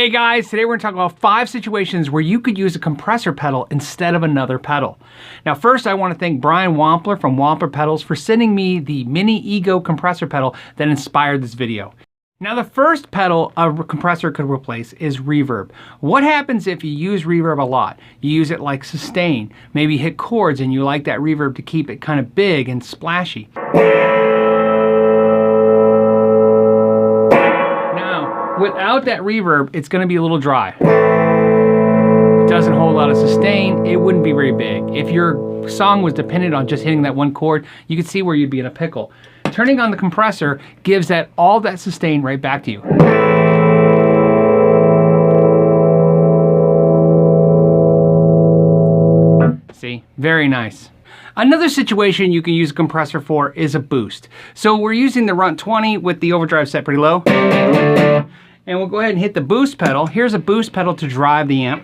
Hey guys, today we're going to talk about 5 situations where you could use a compressor pedal instead of another pedal. Now first I want to thank Brian Wampler from Wampler Pedals for sending me the Mini Ego compressor pedal that inspired this video. Now the first pedal a compressor could replace is reverb. What happens if you use reverb a lot? You use it like sustain, maybe hit chords and you like that reverb to keep it kind of big and splashy. Without that reverb, it's going to be a little dry. It doesn't hold a lot of sustain. It wouldn't be very big. If your song was dependent on just hitting that one chord, you could see where you'd be in a pickle. Turning on the compressor gives all that sustain right back to you. See, very nice. Another situation you can use a compressor for is a boost. So we're using the Runt 20 with the overdrive set pretty low. And we'll go ahead and hit the boost pedal. Here's a boost pedal to drive the amp.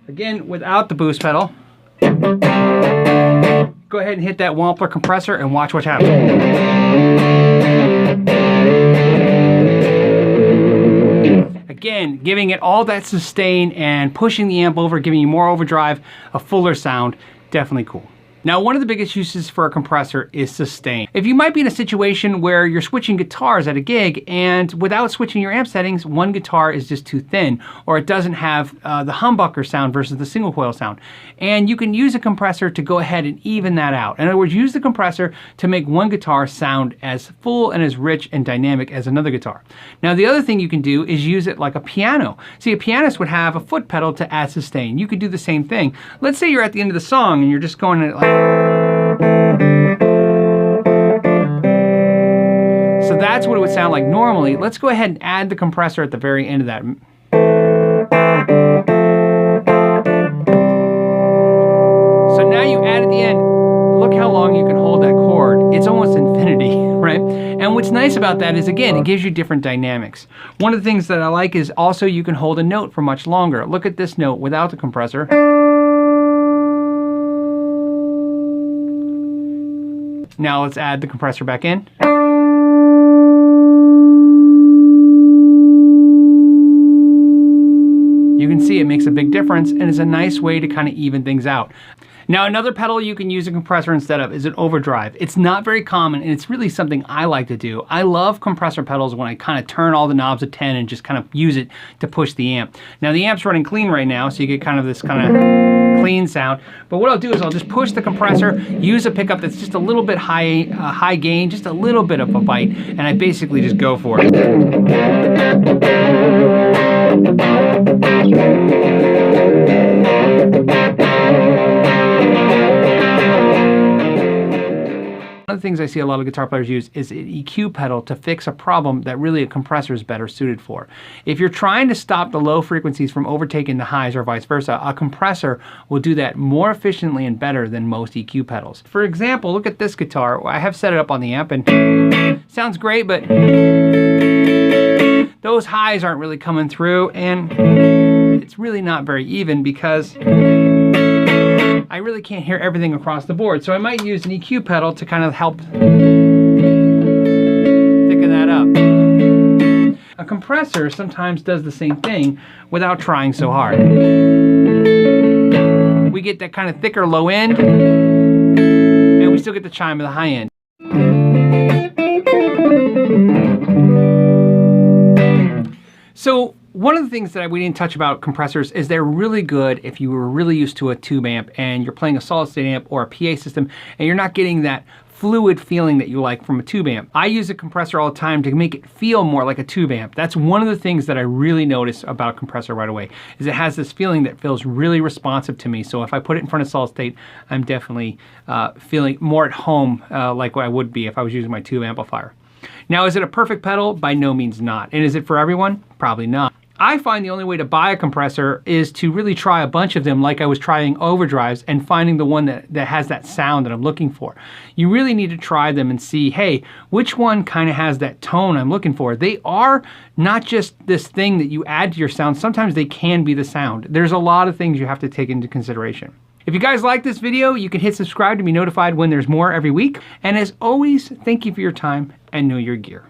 Again, without the boost pedal. Go ahead and hit that Wampler compressor and watch what happens. Again, giving it all that sustain and pushing the amp over, giving you more overdrive, a fuller sound, definitely cool. Now, one of the biggest uses for a compressor is sustain. If you might be in a situation where you're switching guitars at a gig and without switching your amp settings, one guitar is just too thin or it doesn't have the humbucker sound versus the single coil sound. And you can use a compressor to go ahead and even that out. In other words, use the compressor to make one guitar sound as full and as rich and dynamic as another guitar. Now, the other thing you can do is use it like a piano. See, a pianist would have a foot pedal to add sustain. You could do the same thing. Let's say you're at the end of the song and you're just going to like, so that's what it would sound like normally. Let's go ahead and add the compressor at the very end of that. So now you add at the end, look how long you can hold that chord. It's almost infinity, right? And what's nice about that is, again, it gives you different dynamics. One of the things that I like is also you can hold a note for much longer. Look at this note without the compressor. Now let's add the compressor back in. You can see it makes a big difference and it's a nice way to kind of even things out. Now another pedal you can use a compressor instead of is an overdrive. It's not very common and it's really something I like to do. I love compressor pedals when I kind of turn all the knobs at 10 and just kind of use it to push the amp. Now the amp's running clean right now, so you get kind of this kind of clean sound. But what I'll do is I'll just push the compressor, use a pickup that's just a little bit high gain, just a little bit of a bite, and I basically just go for it. One of the things I see a lot of guitar players use is an EQ pedal to fix a problem that really a compressor is better suited for. If you're trying to stop the low frequencies from overtaking the highs or vice versa, a compressor will do that more efficiently and better than most EQ pedals. For example, look at this guitar. I have set it up on the amp and sounds great, but those highs aren't really coming through and it's really not very even because I really can't hear everything across the board. So I might use an EQ pedal to kind of help thicken that up. A compressor sometimes does the same thing without trying so hard. We get that kind of thicker low end, and we still get the chime of the high end. So one of the things that we didn't touch about compressors is they're really good if you were really used to a tube amp and you're playing a solid state amp or a PA system and you're not getting that fluid feeling that you like from a tube amp. I use a compressor all the time to make it feel more like a tube amp. That's one of the things that I really notice about a compressor right away, is it has this feeling that feels really responsive to me. So if I put it in front of solid state, I'm definitely feeling more at home like I would be if I was using my tube amplifier. Now, is it a perfect pedal? By no means not. And is it for everyone? Probably not. I find the only way to buy a compressor is to really try a bunch of them like I was trying overdrives and finding the one that has that sound that I'm looking for. You really need to try them and see, hey, which one kind of has that tone I'm looking for. They are not just this thing that you add to your sound. Sometimes they can be the sound. There's a lot of things you have to take into consideration. If you guys like this video, you can hit subscribe to be notified when there's more every week. And as always, thank you for your time and know your gear.